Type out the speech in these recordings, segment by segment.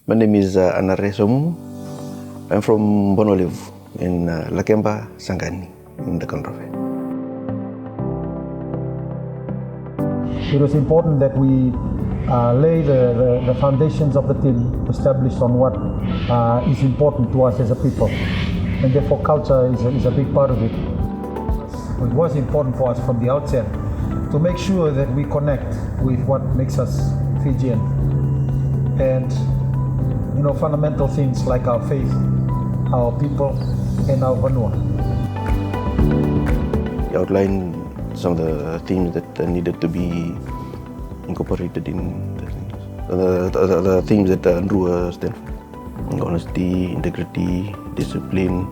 My name is Anare Somumu. I'm from Bonolive in Lakemba, Sangani, in the country. It was important that we lay the foundations of the team established on what is important to us as a people. And therefore culture is a big part of it. It was important for us from the outset to make sure that we connect with what makes us Fijian. And fundamental things like our faith, our people, and our vanua. He outlined some of the themes that needed to be incorporated in the themes that Drua stand for: honesty, integrity, discipline,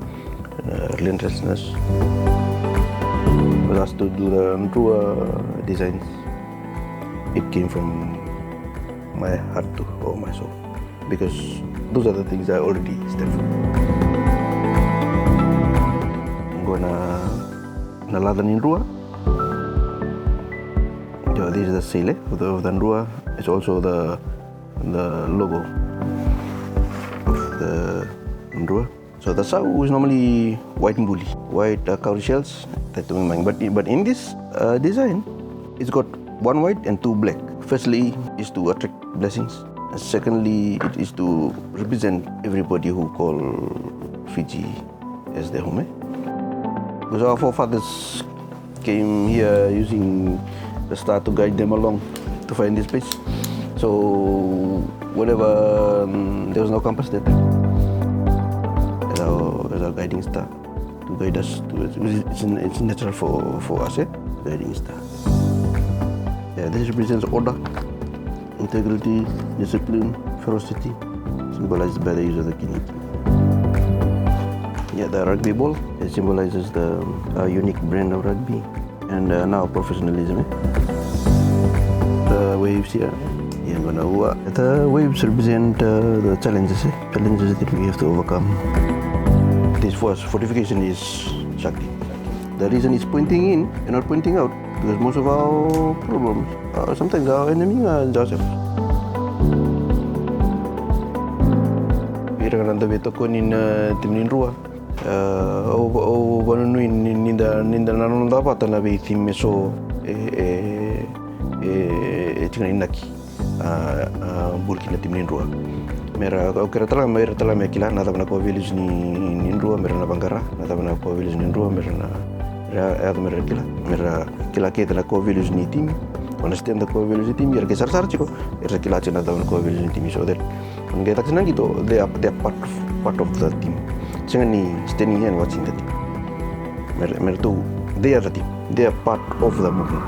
relentlessness. I was asked to do the Drua designs. It came from my heart or my soul, because those are the things I already stand for. I'm gonna Ladan in Drua. This is the sail of the Drua. It's also the logo of the Drua. So the sao is normally white mbuli, white cowrie shells. But in this design, it's got one white and two black. Firstly, is to attract blessings. And secondly, it is to represent everybody who call Fiji as their home. Because our forefathers came here using the star to guide them along to find this place. So whenever there was no compass that time, as our guiding star to guide us. It's natural for us, guiding star. Yeah, this represents order, integrity, discipline, ferocity, symbolized by the use of the kini. Yeah, the rugby ball, it symbolizes the unique brand of rugby and now professionalism. The waves here, the waves represent the challenges that we have to overcome. This fortification is Shakti. The reason it's pointing in and not pointing out, because most of our problems, sometimes our enemy are ourselves. Ira nanda betoko nin timnin rua. O banunuin ninda nanon dapat na be timme so tingnan inaki Burkina timnin rua. Mera kira tala me kila nada bana ko village ni rua mera na bangara nada bana ko village ni rua mera na mera kila kita na ko village ni team understand the ko village team yer ke sar chiko yer kila chena da bana ko village ni team so that on get action gitu they are part of the team. Jangan ni standing here and watching the team. Mera tu they are the team. They are part of the movement.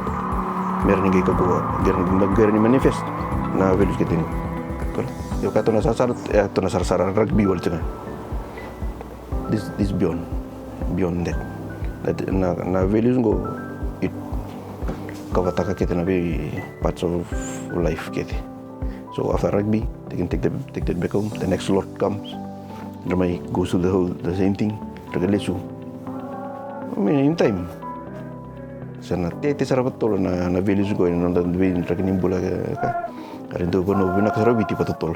Mera ni gay ko ni manifest na village kita ni. Yo kato na sar rugby wal jangan. This beyond that na values go it kavataka kita na be parts of life kita. So after rugby, they can take that back home. The next lot comes. Ramai goes to the same thing. Regardless of, I mean, in time. Sana tete sarapat tolo na values go in on the way in Nacanieli ka. Karin to kono binakasarabi ti patutol.